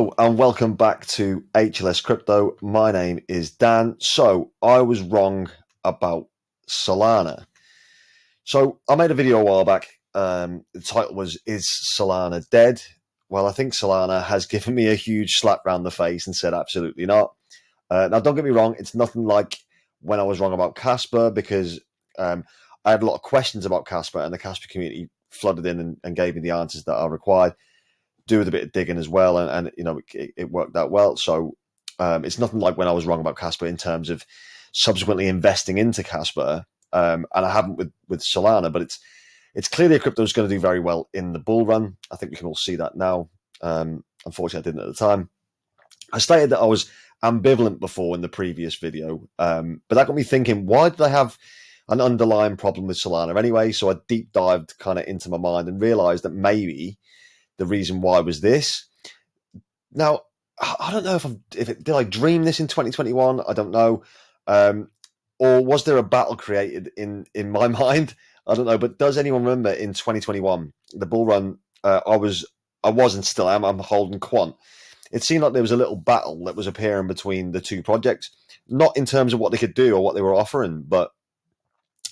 Hello and welcome back to HLS Crypto. My name is Dan. So I was wrong about Solana. So I made a video a while back. The title was "Is Solana Dead?" Well, I think Solana has given me a huge slap round the face and said absolutely not. Now, don't get me wrong; it's nothing like when I was wrong about Casper, because I had a lot of questions about Casper, and the Casper community flooded in and gave me the answers that I required. Do with a bit of digging as well, and you know it worked out well. So it's nothing like when I was wrong about Casper in terms of subsequently investing into Casper, and I haven't with Solana, but it's clearly a crypto is going to do very well in the bull run. I think we can all see that now. Unfortunately, I didn't at the time. I stated that I was ambivalent before in the previous video, but that got me thinking: why did I have an underlying problem with Solana anyway? So I deep dived kind of into my mind and realized that maybe the reason why was this. Now, I don't know did I dream this in 2021? I don't know. Or was there a battle created in my mind? I don't know. But does anyone remember in 2021, the bull run? I was and still am. I'm holding quant. It seemed like there was a little battle that was appearing between the two projects, not in terms of what they could do or what they were offering, but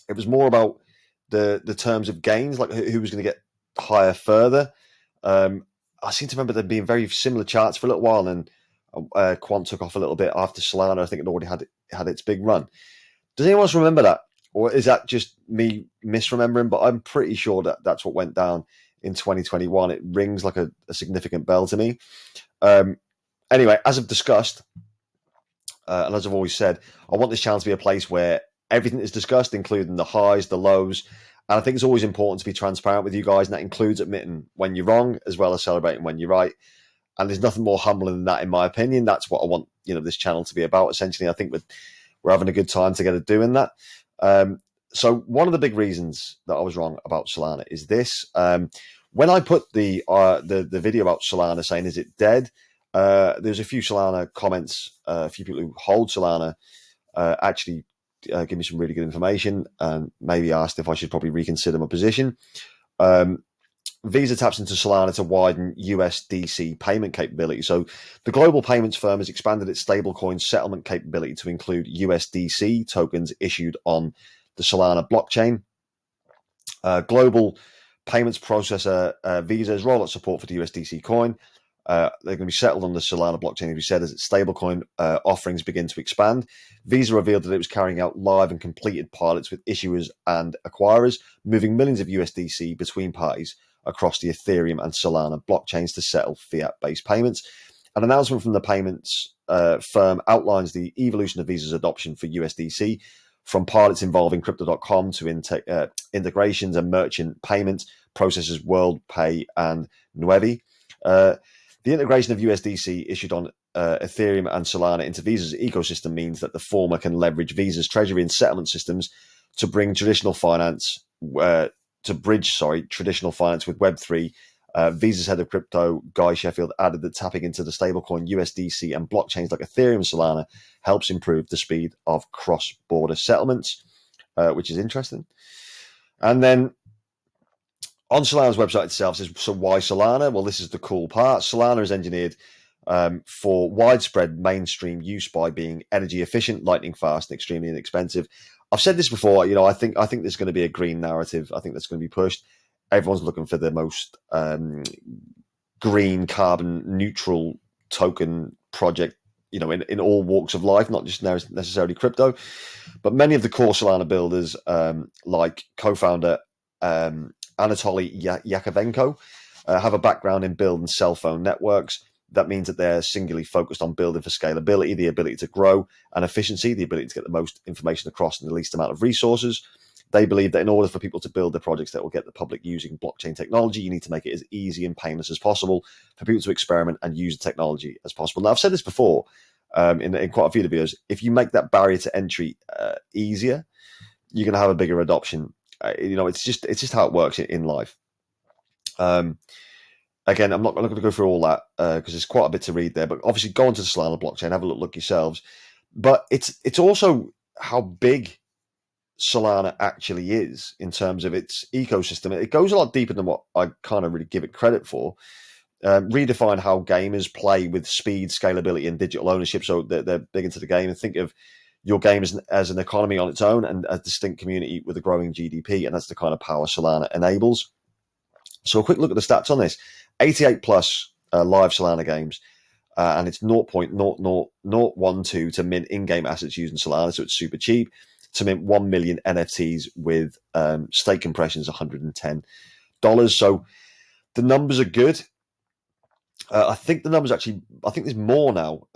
it was more about the terms of gains, like who was going to get higher further. I seem to remember there being very similar charts for a little while, and Quant took off a little bit after Solana. I think it already had its big run. Does anyone else remember that, or is that just me misremembering? But I'm pretty sure that that's what went down in 2021. It rings like a significant bell to me. Anyway, as I've discussed, and as I've always said, I want this channel to be a place where everything is discussed, including the highs, the lows. And I think it's always important to be transparent with you guys, and that includes admitting when you're wrong as well as celebrating when you're right. And there's nothing more humbling than that, in my opinion. That's what I want, this channel to be about. Essentially, I think we're having a good time together doing that. So one of the big reasons that I was wrong about Solana is this. When I put the video about Solana saying, "Is it dead?" There's a few Solana comments. A few people who hold Solana actually give me some really good information and maybe asked if I should probably reconsider my position. Visa taps into Solana to widen USDC payment capability. So the global payments firm has expanded its stablecoin settlement capability to include USDC tokens issued on the Solana blockchain. Global payments processor Visa has rolled out support for the USDC coin. They're going to be settled on the Solana blockchain, as we said, as its stablecoin offerings begin to expand. Visa revealed that it was carrying out live and completed pilots with issuers and acquirers, moving millions of USDC between parties across the Ethereum and Solana blockchains to settle fiat-based payments. An announcement from the payments firm outlines the evolution of Visa's adoption for USDC, from pilots involving Crypto.com to integrations and merchant payments processors WorldPay and Nuevi. The integration of USDC issued on Ethereum and Solana into Visa's ecosystem means that the former can leverage Visa's treasury and settlement systems to bring traditional finance, traditional finance with Web3. Visa's head of crypto, Guy Sheffield, added that tapping into the stablecoin USDC and blockchains like Ethereum and Solana helps improve the speed of cross-border settlements, which is interesting. And then on Solana's website itself says, so why Solana? Well, this is the cool part. Solana is engineered for widespread mainstream use by being energy efficient, lightning fast, and extremely inexpensive. I've said this before. I think there's going to be a green narrative. I think that's going to be pushed. Everyone's looking for the most green, carbon neutral token project, in all walks of life, not just necessarily crypto. But many of the core Solana builders, like co-founder Anatoly Yakovenko, have a background in building cell phone networks. That means that they're singularly focused on building for scalability, the ability to grow, and efficiency, the ability to get the most information across in the least amount of resources. They believe that in order for people to build the projects that will get the public using blockchain technology, you need to make it as easy and painless as possible for people to experiment and use the technology as possible. Now, I've said this before in quite a few videos. If you make that barrier to entry easier, you're going to have a bigger adoption. It's just how it works in life. Again, I'm not going to go through all that because there's quite a bit to read there. But obviously, go onto the Solana blockchain, have a look yourselves. But it's also how big Solana actually is in terms of its ecosystem. It goes a lot deeper than what I kind of really give it credit for. redefine how gamers play with speed, scalability, and digital ownership. So they're big into the game, and think of your game as an economy on its own and a distinct community with a growing GDP, and that's the kind of power Solana enables. So a quick look at the stats on this: 88 plus live Solana games. And it's 0.00012 to mint in-game assets using Solana, so it's super cheap. To mint 1 million NFTs with stake compressions, $110. So the numbers are good. I think the numbers actually, I think there's more now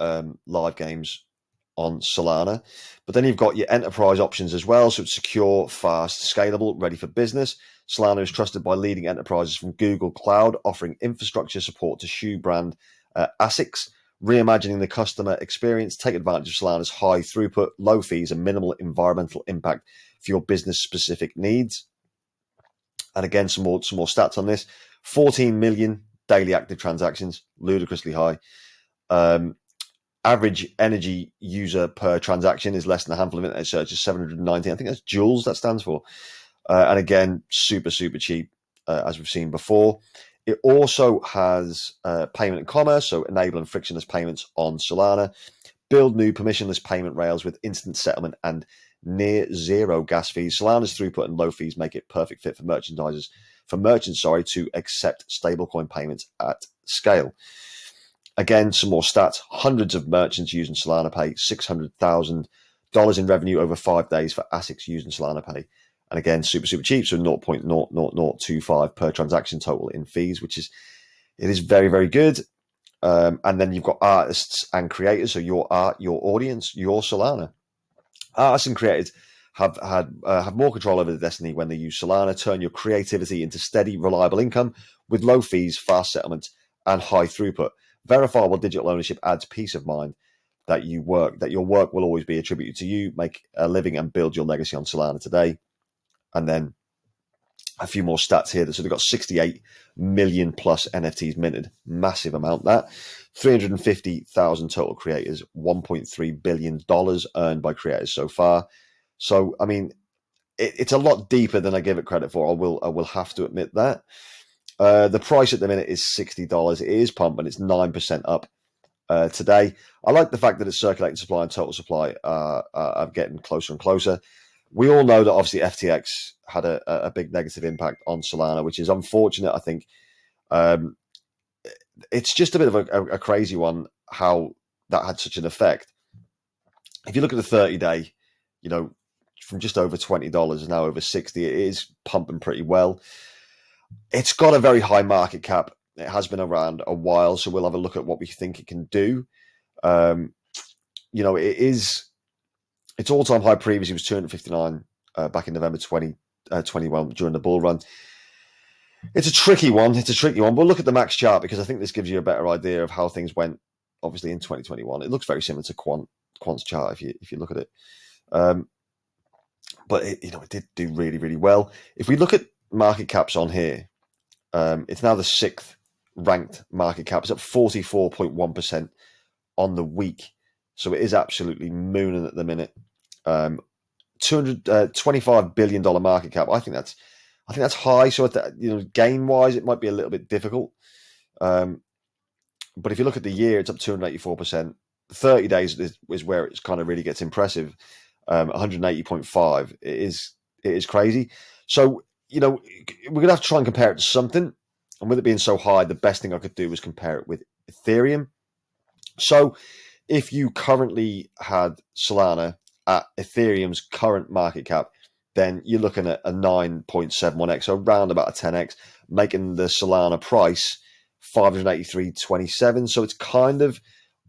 live games on Solana. But then you've got your enterprise options as well. So it's secure, fast, scalable, ready for business. Solana is trusted by leading enterprises from Google Cloud, offering infrastructure support to shoe brand ASICs, reimagining the customer experience. Take advantage of Solana's high throughput, low fees, and minimal environmental impact for your business-specific needs. And again, some more stats on this: 14 million daily active transactions, ludicrously high. Average energy user per transaction is less than a handful of internet searches, 719. I think that's joules that stands for. And again, super cheap, as we've seen before. It also has payment and commerce, so enabling frictionless payments on Solana. Build new permissionless payment rails with instant settlement and near zero gas fees. Solana's throughput and low fees make it perfect fit for merchants to accept stablecoin payments at scale. Again, some more stats: hundreds of merchants using Solana Pay, $600,000 in revenue over 5 days for ASICs using Solana Pay. And again, super cheap, so 0.00025 per transaction total in fees, it is very good. And then you've got artists and creators, so your art, your audience, your Solana. Artists and creators have more control over the destiny when they use Solana. Turn your creativity into steady, reliable income with low fees, fast settlements, and high throughput. Verifiable digital ownership adds peace of mind that your work will always be attributed to you. Make a living and build your legacy on Solana today. And then a few more stats here. So they've got 68 million plus NFTs minted. Massive amount that. 350,000 total creators. $1.3 billion earned by creators so far. So, I mean, it's a lot deeper than I give it credit for. I will have to admit that. The price at the minute is $60. It is pumping. It's 9% up today. I like the fact that it's circulating supply and total supply are getting closer and closer. We all know that obviously FTX had a big negative impact on Solana, which is unfortunate. I think it's just a bit of a crazy one how that had such an effect. If you look at the 30-day, from just over $20 now over 60, it is pumping pretty well. It's got a very high market cap. It has been around a while, so we'll have a look at what we think it can do. Its all-time high previously was 259 back in November 2021 during the bull run. It's a tricky one. We'll look at the max chart because I think this gives you a better idea of how things went. Obviously, in 2021, it looks very similar to Quant's chart if you look at it. But it did do really well. If we look at market caps on here, it's now the 6th ranked market cap. It's up 44.1% on the week. So it is absolutely mooning at the minute. $225 billion market cap. I think that's high. So gain wise, it might be a little bit difficult. But if you look at the year, it's up 284%. 30 days is where it's kind of really gets impressive. 180.5. It is crazy. So we're gonna have to try and compare it to something. And with it being so high, the best thing I could do was compare it with Ethereum. So if you currently had Solana at Ethereum's current market cap, then you're looking at a 9.71x, so around about a 10x, making the Solana price 583.27. So it's kind of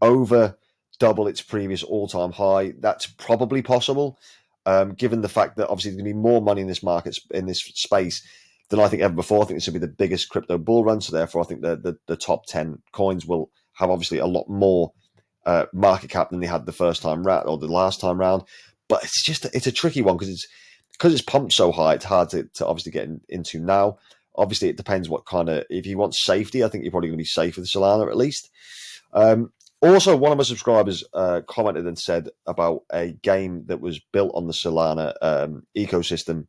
over double its previous all-time high. That's probably possible, given the fact that obviously there's going to be more money in this market, in this space, than I think ever before. I think this will be the biggest crypto bull run. So therefore, I think the top 10 coins will have obviously a lot more market cap than they had the first time round or the last time round. But it's a tricky one because it's pumped so high. It's hard to obviously get into now. Obviously, it depends what kind of, if you want safety, I think you're probably going to be safe with Solana at least. Also, one of my subscribers commented and said about a game that was built on the Solana ecosystem,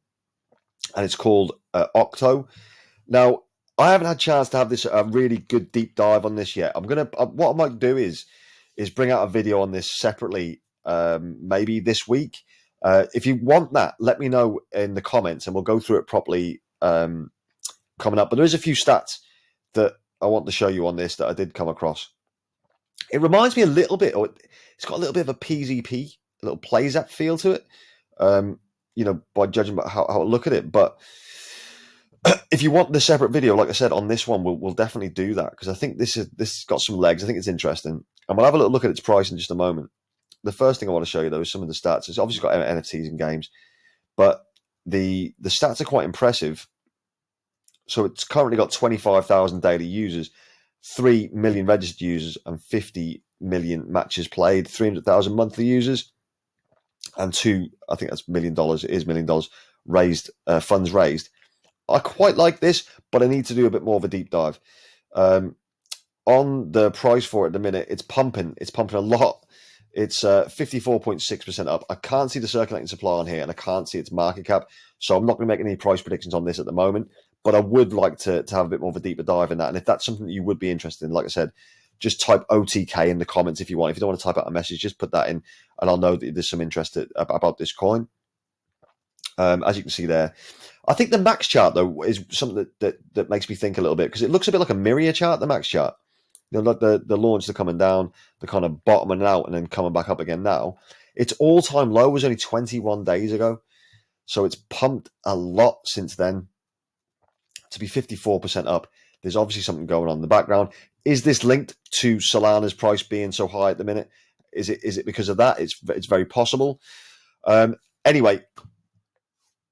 and it's called Octo. Now, I haven't had a chance to have this a really good deep dive on this yet. I'm gonna what I might do is bring out a video on this separately, maybe this week. If you want that, let me know in the comments, and we'll go through it properly coming up. But there is a few stats that I want to show you on this that I did come across. It reminds me a little bit, or it's got a little bit of a PZP, a little plays app feel to it. By judging by how I look at it. But if you want the separate video, like I said on this one, we'll definitely do that, because I think this has got some legs. I think it's interesting, and we'll have a little look at its price in just a moment. The first thing I want to show you, though, is some of the stats. It's obviously got NFTs and games, but the stats are quite impressive. So it's currently got 25,000 daily users, 3 million registered users, and 50 million matches played, 300,000 monthly users, and I think that's $1 million. It is $1 million raised, funds raised. I quite like this, but I need to do a bit more of a deep dive. On the price for it at the minute, it's pumping. It's pumping a lot. It's 54.6% up. I can't see the circulating supply on here, and I can't see its market cap. So I'm not going to make any price predictions on this at the moment. But I would like to have a bit more of a deeper dive in that. And if that's something that you would be interested in, like I said, just type OTK in the comments if you want. If you don't want to type out a message, just put that in, and I'll know that there's some interest about this coin. As you can see there, I think the max chart, though, is something that makes me think a little bit, because it looks a bit like a Myriad chart, the max chart. Like the launch, they're coming down, the kind of bottoming out and then coming back up again now. Its all-time low was only 21 days ago. So it's pumped a lot since then. To be 54% up, there's obviously something going on in the background. Is this linked to Solana's price being so high at the minute? Is it because of that? It's very possible. Anyway,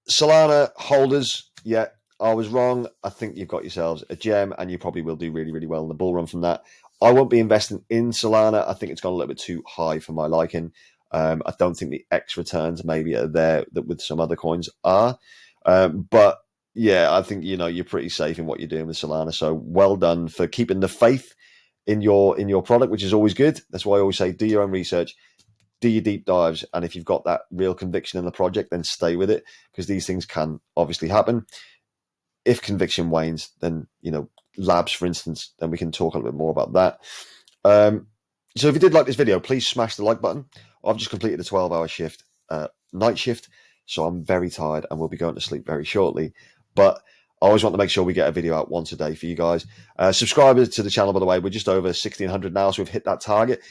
Solana holders, yeah, I was wrong. I think you've got yourselves a gem, and you probably will do really, really well in the bull run from that. I won't be investing in Solana. I think it's gone a little bit too high for my liking. I don't think the X returns maybe are there that with some other coins are. But yeah, I think you're pretty safe in what you're doing with Solana. So well done for keeping the faith in your product, which is always good. That's why I always say do your own research, do your deep dives, and if you've got that real conviction in the project, then stay with it, because these things can obviously happen. If conviction wanes, then labs, for instance, then we can talk a little bit more about that. So if you did like this video, please smash the like button. I've just completed a 12-hour shift, night shift, so I'm very tired and will be going to sleep very shortly. But I always want to make sure we get a video out once a day for you guys. Subscribers to the channel, by the way, we're just over 1,600 now, so we've hit that target.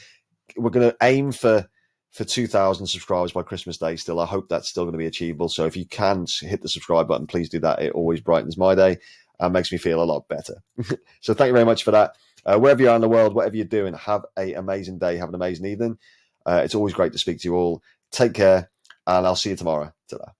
We're going to aim for 2,000 subscribers by Christmas Day still. I hope that's still going to be achievable. So if you can hit the subscribe button, please do that. It always brightens my day and makes me feel a lot better. So thank you very much for that. Wherever you are in the world, whatever you're doing, have an amazing day. Have an amazing evening. It's always great to speak to you all. Take care, and I'll see you tomorrow. Ta-da.